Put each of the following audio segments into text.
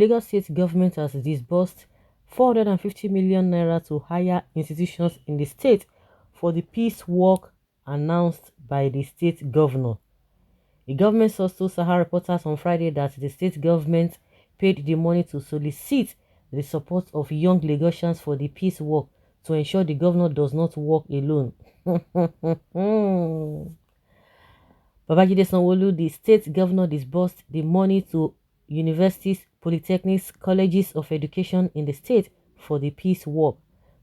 Lagos state government has disbursed 450 million naira to higher institutions in the state for the peace work announced by the state governor. The government source told Sahara reporters on Friday that the state government paid the money to solicit the support of young Lagosians for the peace work to ensure the governor does not work alone. Babajide Sanwo-Olu, the state governor, disbursed the money to universities, polytechnics, colleges of education in the state for the peace work,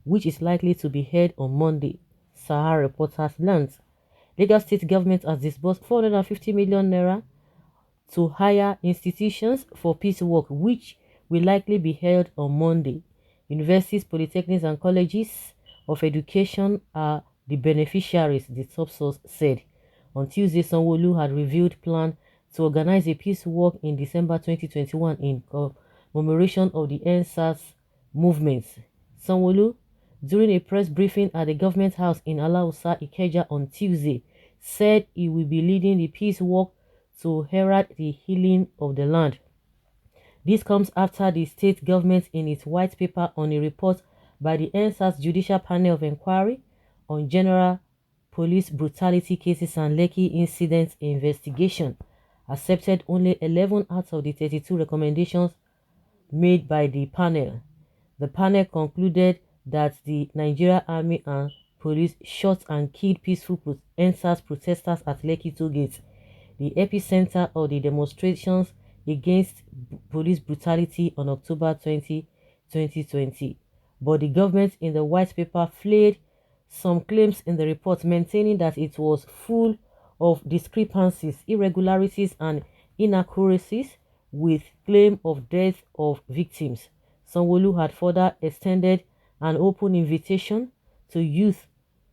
which is likely to be held on Monday, Sahara reporters learned. Lagos state government has disbursed 450 million naira to higher institutions for peace work, which will likely be held on Monday. Universities, polytechnics, and colleges of education are the beneficiaries, the top source said. On Tuesday, Sanwo-Olu had revealed plan to organize a peace walk in December 2021 in commemoration of the NSAS movement. Sanwo-Olu, during a press briefing at the government house in Alausa, Ikeja on Tuesday, said he will be leading the peace walk to herald the healing of the land. This comes after the state government in its white paper on a report by the NSAS Judicial Panel of Inquiry on General Police Brutality Cases and Lekki Incident Investigation accepted only 11 out of the 32 recommendations made by the panel. The panel concluded that the Nigerian Army and police shot and killed peaceful NSAS protesters at Lekki Toll Gate, the epicenter of the demonstrations against police brutality on October 20, 2020. But the government in the white paper flayed some claims in the report, maintaining that it was full of discrepancies, irregularities, and inaccuracies with claim of death of victims. Sanwo-Olu had further extended an open invitation to youth,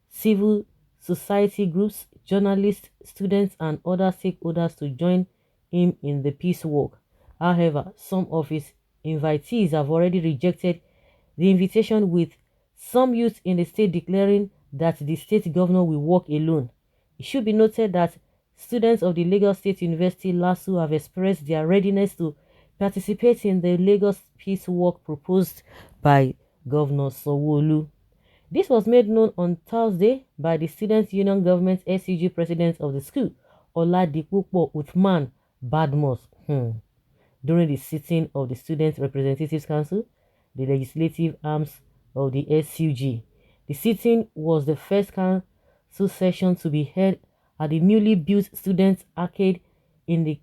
civil society groups, journalists, students, and other stakeholders to join him in the peace walk. However, some of his invitees have already rejected the invitation, with some youth in the state declaring that the state governor will walk alone. It should be noted that students of the Lagos State University LASU have expressed their readiness to participate in the Lagos peace walk proposed by Governor Sanwo-Olu. This was made known on Thursday by the Student Union Government SUG president of the school, Oladipupo Uthman Badmus, during the sitting of the Student Representatives Council, the legislative arms of the SUG. The sitting was the first council session to be held at the newly built Students' Arcade in the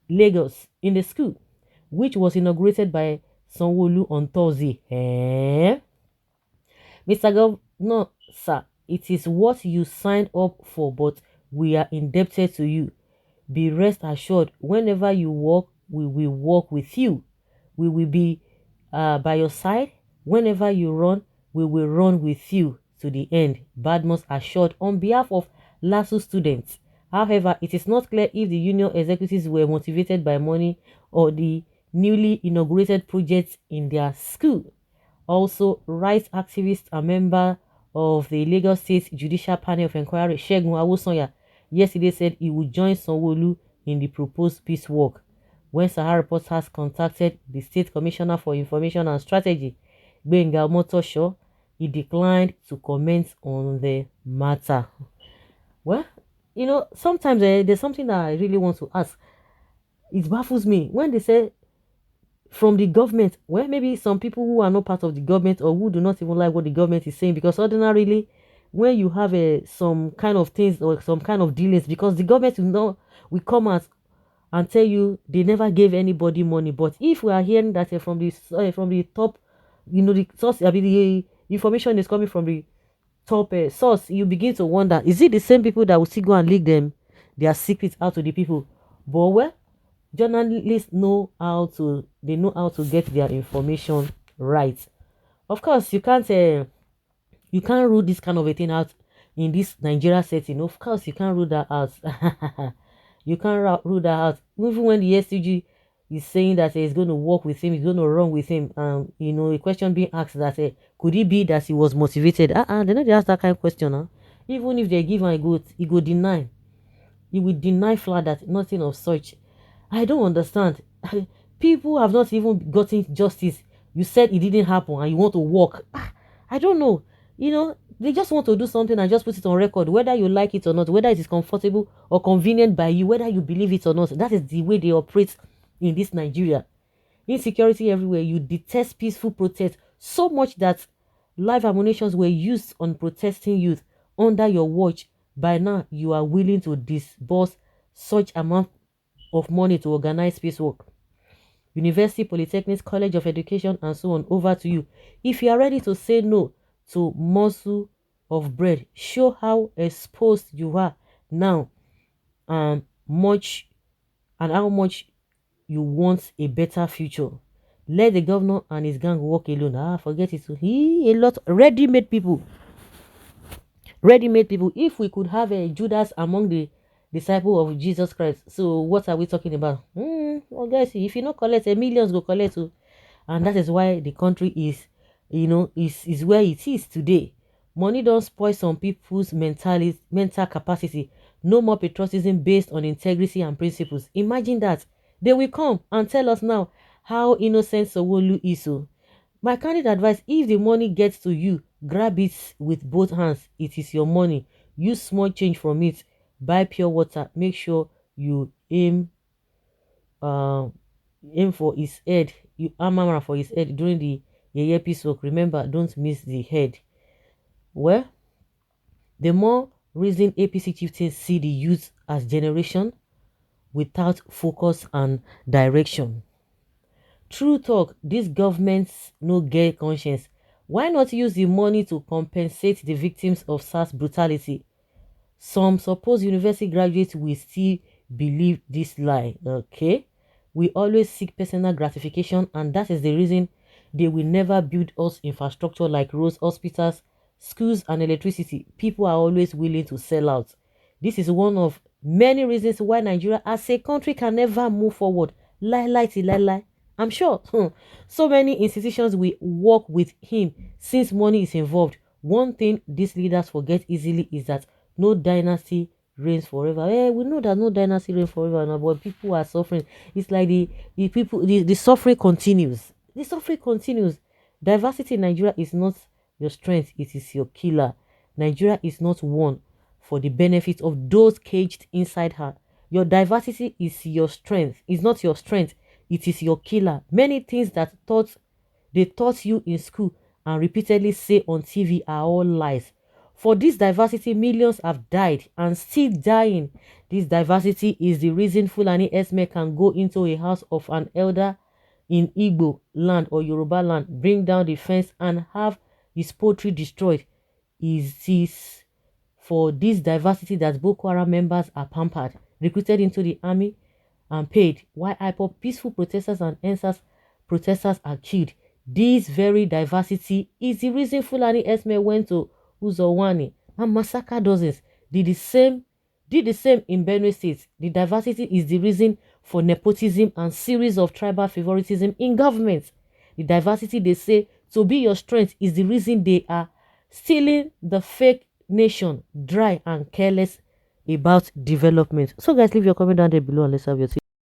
Lagos in the school, which was inaugurated by Sanwo-Olu on Thursday. Mr. Governor, sir, it is what you signed up for, but we are indebted to you. Be rest assured, whenever you walk, we will walk with you. We will be by your side. Whenever you run, we will run with you to the end, Badmus assured on behalf of LASU students. However, it is not clear if the union executives were motivated by money or the newly inaugurated projects in their school. Also, rights activist and member of the Lagos State Judicial Panel of Inquiry, Segun Awosanya, yesterday said he would join Sanwo-Olu in the proposed peace walk. When Sahara reporters contacted the State Commissioner for Information and Strategy, Gbenga Omotosho, he declined to comment on the matter. Well, you know, sometimes there's something that I really want to ask. It baffles me when they say from the government. Well, maybe some people who are not part of the government or who do not even like what the government is saying, because ordinarily when you have some kind of things or some kind of dealings, because the government will come out and tell you they never gave anybody money. But if we are hearing that from the top, you know, the source, I mean, the information is coming from the top source, you begin to wonder, is it the same people that will still go and leak their secrets out to the people? But well, journalists know how to get their information right. Of course, you can't rule this kind of a thing out in this Nigeria setting. Of course, you can't rule that out. You can't rule that out. Even when the SUG is saying that he's going to work with him, he's going to run with him, you know, a question being asked that could it be that he was motivated? They don't ask that kind of question. Even if they give him a good, he will deny flat that nothing of such. I don't understand. People have not even gotten justice. You said it didn't happen and you want to walk. I don't know. They just want to do something and just put it on record, whether you like it or not, whether it is comfortable or convenient by you, whether you believe it or not. That is the way they operate in this Nigeria. Insecurity everywhere. You detest peaceful protest so much that live ammunitions were used on protesting youth under your watch. By now, you are willing to disburse such amount of money to organize peace work. University, polytechnics, college of education, and so on. Over to you. If you are ready to say no to morsel of bread, show how exposed you are now, much and how much you want a better future. Let the governor and his gang walk alone. Forget it. A lot ready-made people. Ready-made people. If we could have a Judas among the disciple of Jesus Christ, so what are we talking about? Well, guys, if you not collect, millions go collect. And that is why the country is, is where it is today. Money don't spoil some people's mental capacity. No more patriotism based on integrity and principles. Imagine that. They will come and tell us now how innocent Sanwo is. My candid advice, if the money gets to you, grab it with both hands. It is your money. Use small change from it. Buy pure water. Make sure you uh, aim for his head. You armor for his head during the Yeye peace work. Remember, don't miss the head. Well, the more reason APC chieftains see the youth as generation without focus and direction. True talk, these governments no get conscience. Why not use the money to compensate the victims of SARS brutality? Some supposed university graduates will still believe this lie, okay? We always seek personal gratification, and that is the reason they will never build us infrastructure like roads, hospitals, schools, and electricity. People are always willing to sell out. This is one of many reasons why Nigeria as a country can never move forward. Lie. I'm sure so many institutions will work with him since money is involved. One thing these leaders forget easily is that no dynasty reigns forever. We know that no dynasty reigns forever now, but people are suffering. It's like the suffering continues. The suffering continues. Diversity in Nigeria is not your strength, it is your killer. Nigeria is not one for the benefit of those caged inside her. Your diversity is your strength. It's not your strength. It is your killer. Many things that they taught you in school and repeatedly say on TV are all lies. For this diversity, millions have died and still dying. This diversity is the reason Fulani Esme can go into a house of an elder in Igbo land or Yoruba land, bring down the fence and have his poultry destroyed. Is this for this diversity that Boko Haram members are pampered, recruited into the army, and paid, while IPOP peaceful protesters and NSAS protesters are killed? This very diversity is the reason Fulani Esme went to Uzowani and massacred dozens. Did the same in Benue State. The diversity is the reason for nepotism and series of tribal favoritism in government. The diversity they say to be your strength is the reason they are stealing the fake nation dry and careless about development. So guys, leave your comment down there below and let's have your